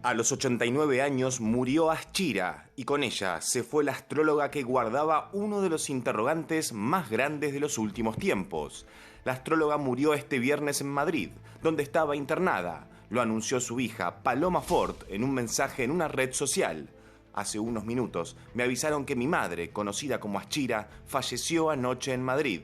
A los 89 años murió Aschira y con ella se fue la astróloga que guardaba uno de los interrogantes más grandes de los últimos tiempos. La astróloga murió este viernes en Madrid, donde estaba internada. Lo anunció su hija, Paloma Fort, en un mensaje en una red social. Hace unos minutos me avisaron que mi madre, conocida como Aschira, falleció anoche en Madrid.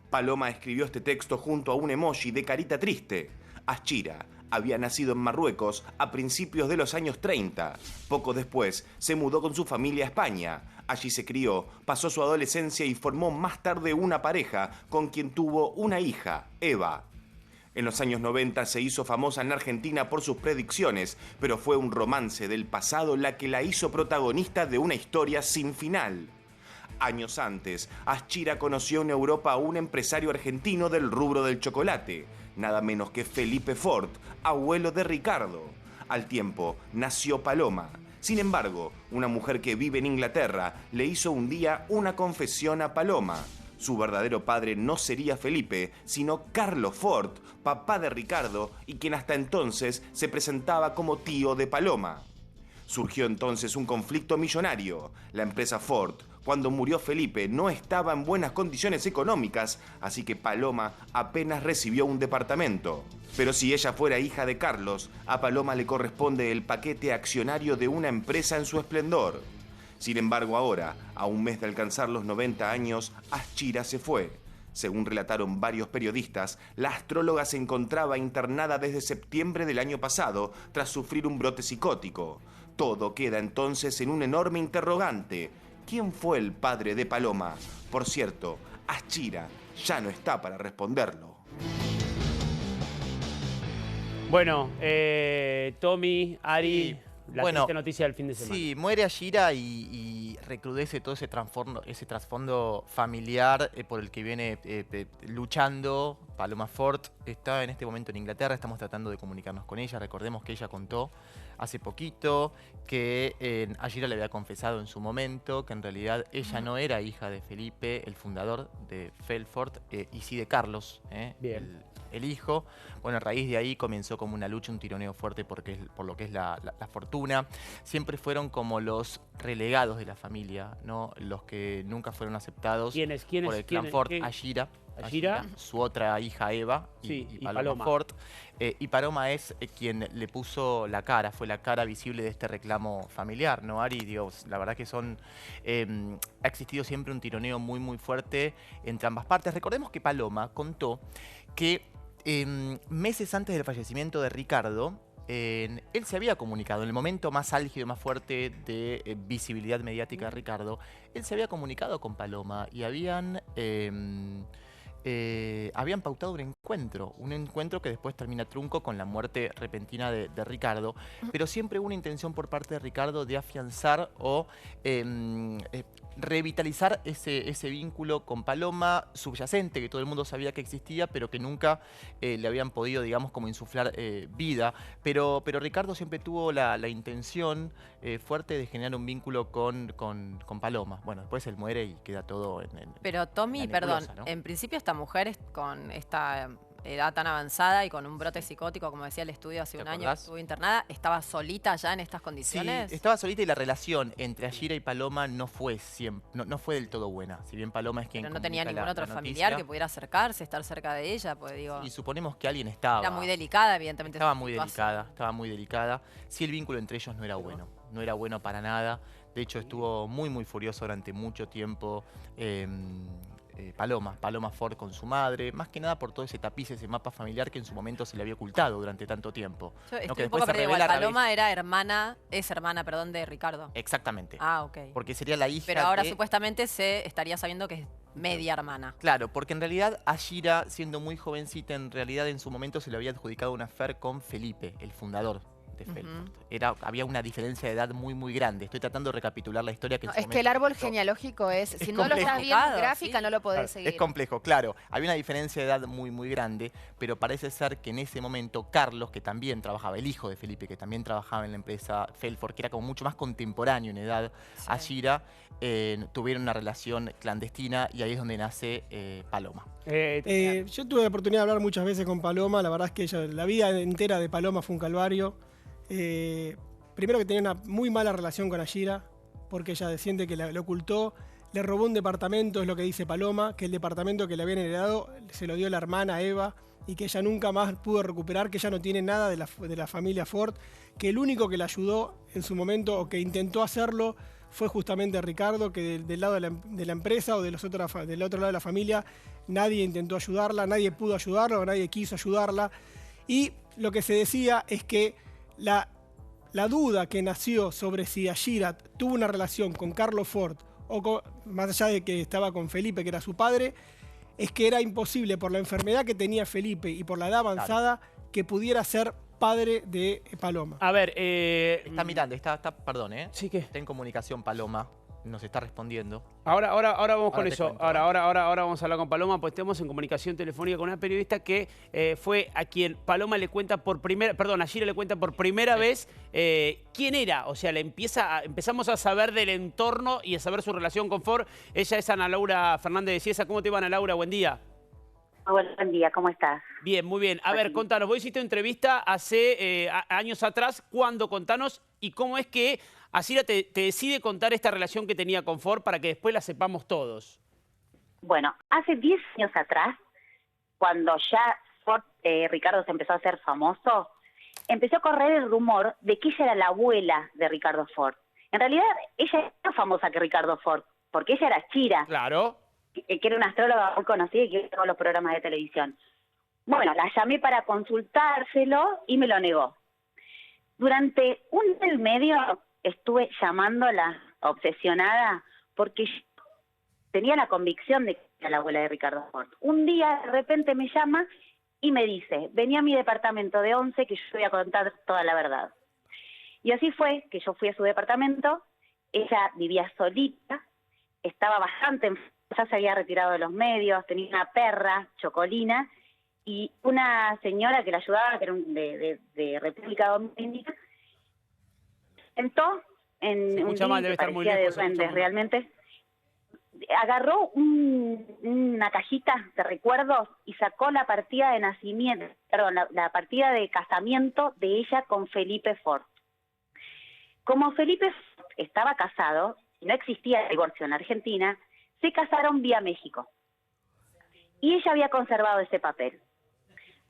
Paloma escribió este texto junto a un emoji de carita triste. Aschira había nacido en Marruecos a principios de los años 30. Poco después se mudó con su familia a España. Allí se crió, pasó su adolescencia y formó más tarde una pareja con quien tuvo una hija, Eva. En los años 90 se hizo famosa en Argentina por sus predicciones, pero fue un romance del pasado la que la hizo protagonista de una historia sin final. Años antes, Aschira conoció en Europa a un empresario argentino del rubro del chocolate, nada menos que Felipe Fort, abuelo de Ricardo. Al tiempo, nació Paloma. Sin embargo, una mujer que vive en Inglaterra le hizo un día una confesión a Paloma. Su verdadero padre no sería Felipe, sino Carlos Fort, papá de Ricardo y quien hasta entonces se presentaba como tío de Paloma. Surgió entonces un conflicto millonario. La empresa Ford, cuando murió Felipe, no estaba en buenas condiciones económicas, así que Paloma apenas recibió un departamento. Pero si ella fuera hija de Carlos, a Paloma le corresponde el paquete accionario de una empresa en su esplendor. Sin embargo, ahora, a un mes de alcanzar los 90 años, Aschira se fue. Según relataron varios periodistas, la astróloga se encontraba internada desde septiembre del año pasado tras sufrir un brote psicótico. Todo queda entonces en un enorme interrogante. ¿Quién fue el padre de Paloma? Por cierto, Aschira ya no está para responderlo. Bueno, Tommy, Ari, la bueno, triste noticia del fin de semana. Sí, muere Aschira y recrudece todo ese trasfondo familiar por el que viene luchando Paloma Fort. Está en este momento en Inglaterra, estamos tratando de comunicarnos con ella. Recordemos que ella contó hace poquito que Aschira le había confesado en su momento que en realidad ella no era hija de Felipe, el fundador de Felfort, y sí de Carlos, el hijo. Bueno, a raíz de ahí comenzó como una lucha, un tironeo fuerte por lo que es la fortuna. Siempre fueron como los relegados de la familia, ¿no? Los que nunca fueron aceptados por el clan Fort. Aschira, su otra hija Eva y Paloma Fort. Y Paloma es quien le puso la cara, fue la cara visible de este reclamo familiar, ¿no, Ari? Dios, la verdad que ha existido siempre un tironeo muy, muy fuerte entre ambas partes. Recordemos que Paloma contó que meses antes del fallecimiento de Ricardo, él se había comunicado, en el momento más álgido, más fuerte de visibilidad mediática de Ricardo, él se había comunicado con Paloma y habían pautado un encuentro que después termina trunco con la muerte repentina de Ricardo, pero siempre hubo una intención por parte de Ricardo de afianzar o revitalizar ese vínculo con Paloma subyacente, que todo el mundo sabía que existía, pero que nunca le habían podido, digamos, como insuflar vida. Pero Ricardo siempre tuvo la intención fuerte de generar un vínculo con Paloma. Bueno, después él muere y queda todo en Pero Tommy, perdón, ¿no? En principio esta mujer con esta edad tan avanzada y con un brote psicótico, como decía el estudio hace un año que estuvo internada, ¿estaba solita ya en estas condiciones? Sí, estaba solita y la relación entre Aschira y Paloma no fue del todo buena. Si bien Paloma es quien Pero no tenía ningún otro la familiar que pudiera acercarse, estar cerca de ella, pues digo... Y suponemos que alguien estaba. Era muy delicada, evidentemente. Estaba muy delicada. Sí, el vínculo entre ellos no era bueno. No era bueno para nada. De hecho, estuvo muy, muy furioso durante mucho tiempo Paloma Fort con su madre, más que nada por todo ese tapiz, ese mapa familiar que en su momento se le había ocultado durante tanto tiempo. Yo estoy un poco perdida igual. Paloma era hermana, de Ricardo. Exactamente. Ah, ok. Porque sería la hija. Pero ahora supuestamente se estaría sabiendo que es media hermana. Claro, porque en realidad Aschira, siendo muy jovencita, en realidad en su momento se le había adjudicado una affair con Felipe, el fundador de Felfort. Había una diferencia de edad muy, muy grande. Estoy tratando de recapitular la historia que en su momento... Es que el árbol genealógico si no lo estás viendo en gráfica, no lo podés seguir. Es complejo, claro. Había una diferencia de edad muy, muy grande, pero parece ser que en ese momento Carlos, que también trabajaba, el hijo de Felipe, que también trabajaba en la empresa Felfort, que era como mucho más contemporáneo en edad a Aschira, tuvieron una relación clandestina y ahí es donde nace Paloma. Yo tuve la oportunidad de hablar muchas veces con Paloma. La verdad es que la vida entera de Paloma fue un calvario. primero que tenía una muy mala relación con Ashira, porque ella siente que le ocultó, le robó un departamento, es lo que dice Paloma, que el departamento que le habían heredado se lo dio la hermana Eva, y que ella nunca más pudo recuperar, que ella no tiene nada de la familia Ford, que el único que la ayudó en su momento, o que intentó hacerlo, fue justamente Ricardo, que del lado de la empresa o del otro lado de la familia, nadie intentó ayudarla, nadie pudo ayudarla o nadie quiso ayudarla. Y lo que se decía es que la duda que nació sobre si Ashira tuvo una relación con Carlos Ford, o más allá de que estaba con Felipe, que era su padre, es que era imposible por la enfermedad que tenía Felipe y por la edad avanzada que pudiera ser padre de Paloma. A ver, está mirando, perdón, Sí, ¿qué? Está en comunicación Paloma, nos está respondiendo. Ahora vamos con eso. Cuento. Ahora vamos a hablar con Paloma, pues estamos en comunicación telefónica con una periodista que fue a quien Paloma le cuenta Ashira le cuenta por primera vez quién era. O sea, empezamos a saber del entorno y a saber su relación con Ford. Ella es Ana Laura Fernández de Ciesa. ¿Cómo te va, Ana Laura? Buen día. Hola, buen día, ¿cómo estás? Bien, muy bien. A ver, contanos, vos hiciste entrevista hace años atrás. ¿Cuándo? Contanos. ¿Y cómo es que Ashira te decide contar esta relación que tenía con Ford para que después la sepamos todos? Bueno, hace 10 años atrás, cuando ya Ricardo se empezó a hacer famoso, empezó a correr el rumor de que ella era la abuela de Ricardo Ford. En realidad, ella era más famosa que Ricardo Ford, porque ella era Ashira. Claro. Que era una astróloga muy conocida y que hizo todos los programas de televisión. Bueno, la llamé para consultárselo y me lo negó. Durante un año y medio estuve llamándola obsesionada porque yo tenía la convicción de que era la abuela de Ricardo Ford. Un día de repente me llama y me dice, vení a mi departamento de 11 que yo voy a contar toda la verdad. Y así fue que yo fui a su departamento, ella vivía solita, estaba bastante enferma, ya se había retirado de los medios, tenía una perra, Chocolina, y una señora que la ayudaba, que era de República Dominicana, sentó en un mal, debe estar muy lejos, de duendes, realmente. Agarró una cajita de recuerdos y sacó la partida de nacimiento, perdón, la partida de casamiento de ella con Felipe Ford. Como Felipe estaba casado, no existía el divorcio en Argentina, se casaron vía México. Y ella había conservado ese papel.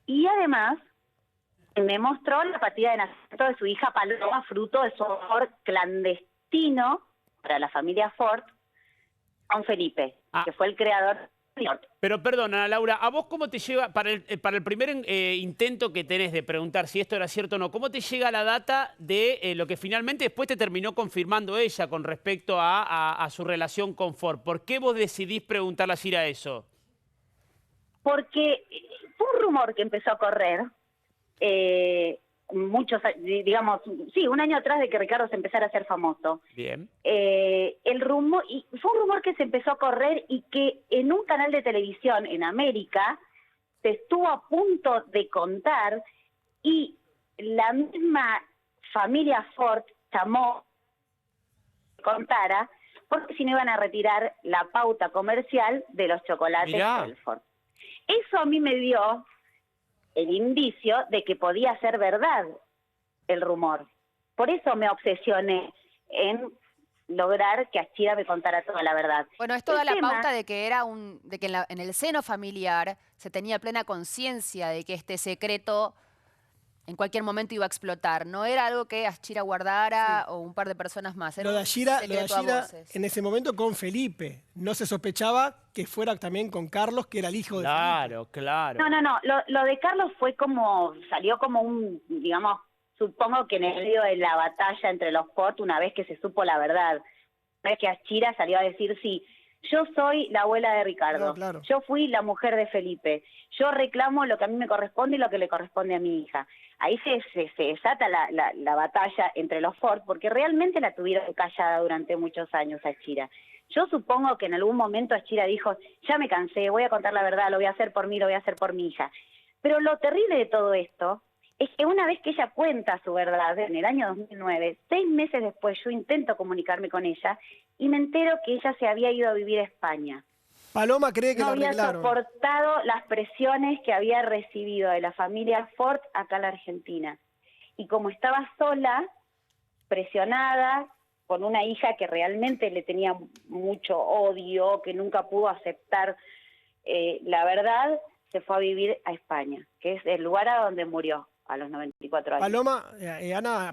Y además me mostró la partida de nacimiento de su hija Paloma, fruto de su amor clandestino para la familia Ford con Felipe, que fue el creador de Ford. Pero perdón, Ana Laura, ¿a vos cómo te llega, para el primer intento que tenés de preguntar si esto era cierto o no, cómo te llega la data de lo que finalmente después te terminó confirmando ella con respecto a su relación con Ford? ¿Por qué vos decidís preguntarle a Ashira eso? Porque fue un rumor que empezó a correr, un año atrás de que Ricardo se empezara a hacer famoso. Bien. El rumor, y fue un rumor que se empezó a correr y que en un canal de televisión en América se estuvo a punto de contar y la misma familia Ford llamó que contara porque si no iban a retirar la pauta comercial de los chocolates del Ford. Eso a mí me dio el indicio de que podía ser verdad el rumor. Por eso me obsesioné en lograr que Ashira me contara toda la verdad. Bueno, es toda la pauta de que en el seno familiar se tenía plena conciencia de que este secreto en cualquier momento iba a explotar. No era algo que Ashira guardara o un par de personas más. Era lo de Ashira en ese momento con Felipe. No se sospechaba que fuera también con Carlos, que era el hijo de Felipe. Claro. No. Lo de Carlos salió como supongo que en el medio de la batalla entre los Ford, una vez que se supo la verdad. Una vez que Ashira salió a decir, sí, yo soy la abuela de Ricardo, claro. Yo fui la mujer de Felipe, yo reclamo lo que a mí me corresponde y lo que le corresponde a mi hija. Ahí se desata la batalla entre los Ford, porque realmente la tuvieron callada durante muchos años a Ashira. Yo supongo que en algún momento Ashira dijo, ya me cansé, voy a contar la verdad, lo voy a hacer por mí, lo voy a hacer por mi hija. Pero lo terrible de todo esto es que una vez que ella cuenta su verdad, en el año 2009, 6 meses después yo intento comunicarme con ella y me entero que ella se había ido a vivir a España. Paloma cree que no lo había arreglaron. soportado las presiones que había recibido de la familia Ford acá en la Argentina. y como estaba sola, presionada, con una hija que realmente le tenía mucho odio, que nunca pudo aceptar la verdad, se fue a vivir a España, que es el lugar a donde murió a los 94 años.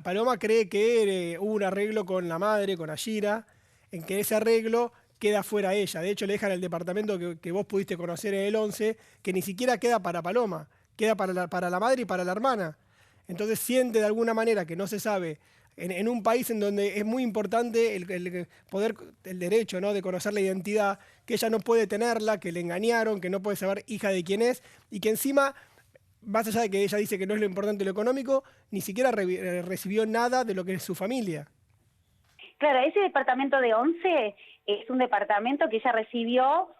Paloma cree que hubo un arreglo con la madre, con Ashira, en que ese arreglo queda fuera ella. De hecho, le dejan el departamento que vos pudiste conocer en el 11, que ni siquiera queda para Paloma, queda para la madre y para la hermana. Entonces siente de alguna manera que no se sabe, en un país en donde es muy importante el derecho, ¿no?, de conocer la identidad, que ella no puede tenerla, que le engañaron, que no puede saber hija de quién es, y que encima, más allá de que ella dice que no es lo importante lo económico, ni siquiera recibió nada de lo que es su familia. Claro, ese departamento de 11 es un departamento que ella recibió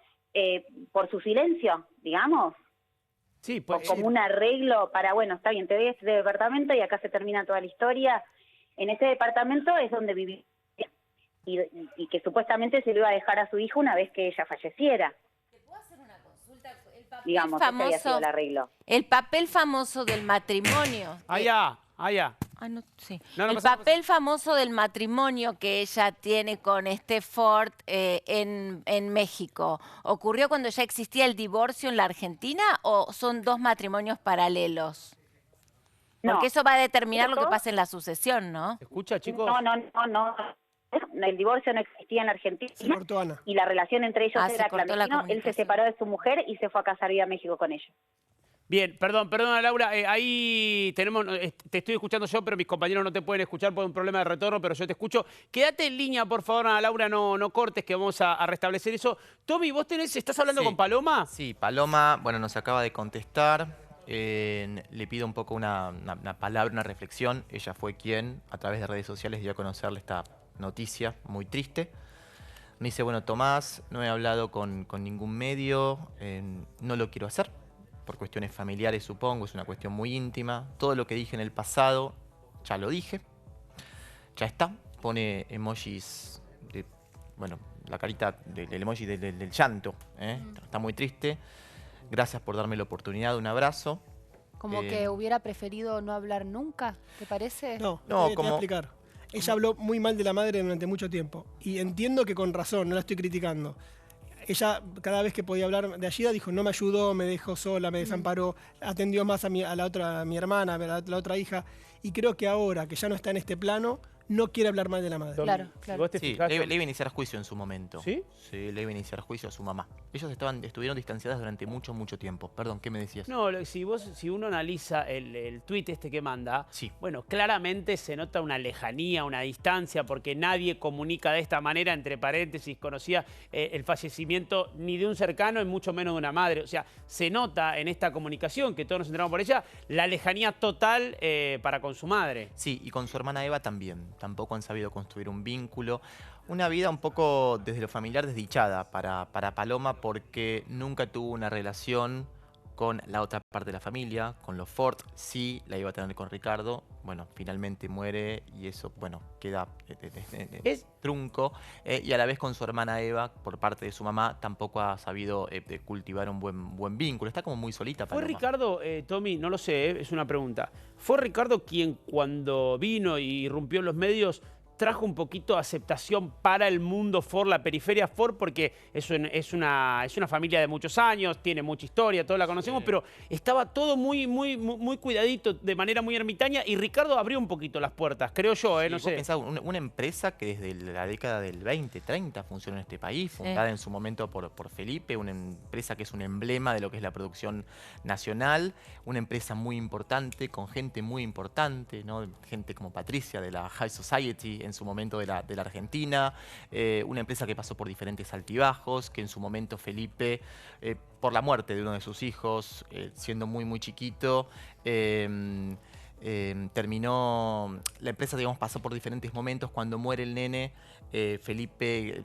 por su silencio, digamos. Sí, pues, como un arreglo para, bueno, está bien, te doy este departamento y acá se termina toda la historia. En ese departamento es donde vivía y que supuestamente se lo iba a dejar a su hijo una vez que ella falleciera. ¿Te puedo hacer una consulta? El papel digamos, famoso, ese había sido el arreglo. El papel famoso del matrimonio. Allá. Ah, no, sí. No, el papel famoso del matrimonio que ella tiene con Ford en México, ¿ocurrió cuando ya existía el divorcio en la Argentina o son dos matrimonios paralelos? Porque eso va a determinar lo que pasa en la sucesión, ¿no? ¿Se escucha, chicos? No. El divorcio no existía en la Argentina. Se cortó, Ana. Y la relación entre ellos era clandestina. Él se separó de su mujer y se fue a casar a México con ella. Bien, perdona Laura, ahí tenemos, te estoy escuchando yo, pero mis compañeros no te pueden escuchar por un problema de retorno, pero yo te escucho. Quédate en línea, por favor, Ana Laura, no cortes, que vamos a restablecer eso. Tommy, ¿vos estás hablando con Paloma? Sí, Paloma, bueno, nos acaba de contestar. Le pido un poco una palabra, una reflexión. Ella fue quien, a través de redes sociales, dio a conocerle esta noticia muy triste. Me dice, bueno, Tomás, no he hablado con ningún medio, no lo quiero hacer. Por cuestiones familiares, supongo, es una cuestión muy íntima. Todo lo que dije en el pasado, ya lo dije. Ya está. Pone emojis de, bueno, la carita del emoji del llanto. Está muy triste. Gracias por darme la oportunidad. Un abrazo. Como que hubiera preferido no hablar nunca, ¿te parece? No, te voy a explicar. Ella habló muy mal de la madre durante mucho tiempo. Y entiendo que con razón, no la estoy criticando. Ella, cada vez que podía hablar de Ashira, dijo, no me ayudó, me dejó sola, me desamparó, atendió más a mi hermana, a la otra hija. Y creo que ahora, que ya no está en este plano, no quiere hablar mal de la madre. Claro. Sí, le iba a iniciar juicio en su momento. ¿Sí? Sí, le iba a iniciar juicio a su mamá. Ellos estuvieron distanciadas durante mucho tiempo. Perdón, ¿qué me decías? No, si uno analiza el tuit que manda, sí, bueno, claramente se nota una lejanía, una distancia, porque nadie comunica de esta manera, entre paréntesis, conocía el fallecimiento ni de un cercano y mucho menos de una madre. O sea, se nota en esta comunicación, que todos nos enteramos por ella, la lejanía total para con su madre. Sí, y con su hermana Eva también. Tampoco han sabido construir un vínculo. Una vida un poco desde lo familiar desdichada para Paloma, porque nunca tuvo una relación con la otra parte de la familia, con los Ford. Sí, la iba a tener con Ricardo. Bueno, finalmente muere y eso, bueno, queda trunco. Y a la vez con su hermana Eva, por parte de su mamá, tampoco ha sabido cultivar un buen vínculo. Está como muy solita Paloma. ¿Fue Ricardo, Tommy, no lo sé, es una pregunta, ¿fue Ricardo quien cuando vino y irrumpió en los medios trajo un poquito de aceptación para el mundo Ford, la periferia Ford, porque es una familia de muchos años, tiene mucha historia, todos la conocemos, pero estaba todo muy cuidadito, de manera muy ermitaña, y Ricardo abrió un poquito las puertas, creo yo, no sé. Pensá, una empresa que desde la década del 20, 30 funciona en este país, fundada en su momento por Felipe, una empresa que es un emblema de lo que es la producción nacional, una empresa muy importante, con gente muy importante, ¿no? Gente como Patricia de la High Society, en su momento de la Argentina, una empresa que pasó por diferentes altibajos, que en su momento Felipe, por la muerte de uno de sus hijos, siendo muy chiquito, terminó, la empresa, digamos, pasó por diferentes momentos. Cuando muere el nene, Felipe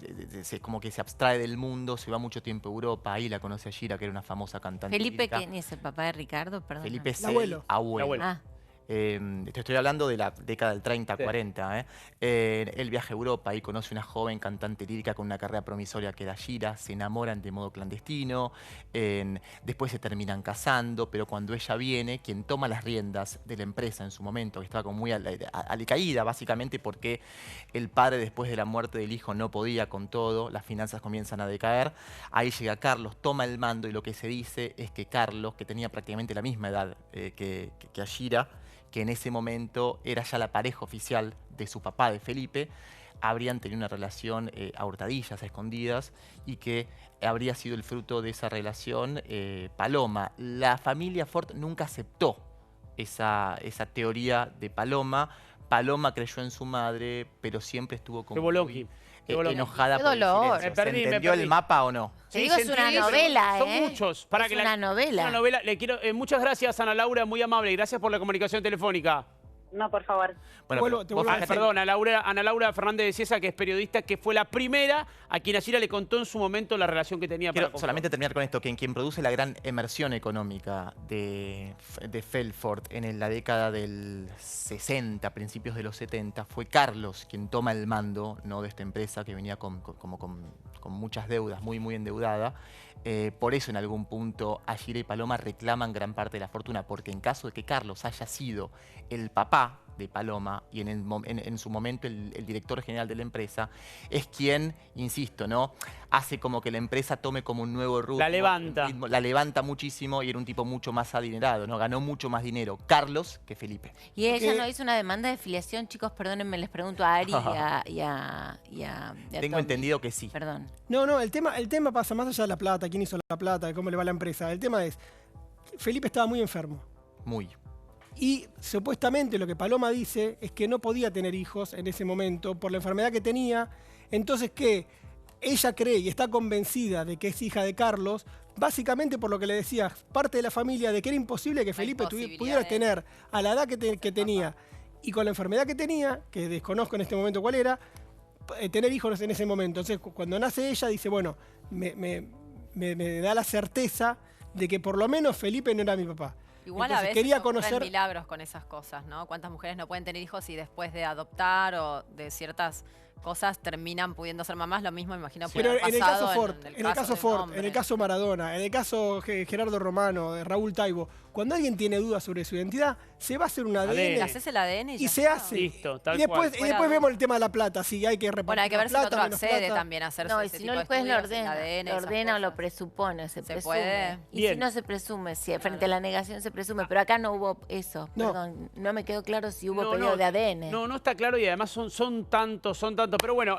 como que se abstrae del mundo, se va mucho tiempo a Europa, ahí la conoce a Shira, que era una famosa cantante. ¿Felipe quién es el papá de Ricardo? Perdón. Felipe es el abuelo. abuelo. Ah. Te estoy hablando de la década del 30, 40. Él viaja a Europa y conoce una joven cantante lírica con una carrera promisoria que era Shira. Se enamoran de modo clandestino. Después se terminan casando, pero cuando ella viene, quien toma las riendas de la empresa en su momento, que estaba como muy alicaída, básicamente porque el padre, después de la muerte del hijo, no podía con todo, las finanzas comienzan a decaer. Ahí llega Carlos, toma el mando y lo que se dice es que Carlos, que tenía prácticamente la misma edad que Shira, que en ese momento era ya la pareja oficial de su papá, de Felipe, habrían tenido una relación a hurtadillas, a escondidas, y que habría sido el fruto de esa relación Paloma. La familia Ford nunca aceptó esa teoría de Paloma. Paloma creyó en su madre, pero siempre estuvo como muy enojada por el silencio. ¿Se entendió el mapa o no? Te digo, es una novela, Son muchos. Es una novela. Una novela. Le quiero, muchas gracias, Ana Laura, muy amable. Y gracias por la comunicación telefónica. No, por favor. Bueno, Perdón, Ana Laura Fernández de Ciesa, que es periodista, que fue la primera a quien Ashira le contó en su momento la relación que tenía. Quiero solamente terminar con esto, que quien produce la gran emersión económica de Felford en la década del 60, principios de los 70, fue Carlos quien toma el mando, ¿no?, de esta empresa que venía con muchas deudas, muy endeudada. Por eso en algún punto Ashira y Paloma reclaman gran parte de la fortuna, porque en caso de que Carlos haya sido el papá de Paloma y en su momento el director general de la empresa, es quien, insisto, ¿no?, hace como que la empresa tome como un nuevo rumbo. La levanta. La levanta muchísimo y era un tipo mucho más adinerado, ¿no? Ganó mucho más dinero Carlos que Felipe. ¿Y ella no hizo una demanda de filiación? Chicos, perdónenme, les pregunto a Ari y a Tengo entendido que sí. Perdón. No, el tema pasa más allá de la plata, quién hizo la plata, de cómo le va a la empresa. El tema es, Felipe estaba muy enfermo. Muy. Y supuestamente lo que Paloma dice es que no podía tener hijos en ese momento por la enfermedad que tenía. Entonces que ella cree y está convencida de que es hija de Carlos, básicamente por lo que le decía parte de la familia, de que era imposible que Felipe pudiera tener a la edad que tenía y con la enfermedad que tenía, que desconozco en este momento cuál era, tener hijos en ese momento. Entonces cuando nace ella dice, bueno, me da la certeza de que por lo menos Felipe no era mi papá. Igual entonces, a veces quería ocurren conocer milagros con esas cosas, ¿no? ¿Cuántas mujeres no pueden tener hijos y después de adoptar o de ciertas cosas terminan pudiendo ser mamás? Lo mismo, imagino, pero puede haber en el caso pasado Ford, en el caso Ford, en el caso Maradona, en el caso Gerardo Romano, de Raúl Taibo, cuando alguien tiene dudas sobre su identidad, se va a hacer un ADN. Le haces el ADN y se hace. Listo, y después vemos el tema de la plata, si hay que repartir. Bueno, hay que ver si el otro plata, accede también a hacerse No, y ese si tipo no, de el juez lo estudios, el ADN, ordena o lo esas presupone, se presume. puede. Y Bien. si no se presume, si frente a la negación se presume, pero acá no hubo eso, perdón, no me quedó claro si hubo pedido de ADN. No está claro y además son tantos, pero bueno.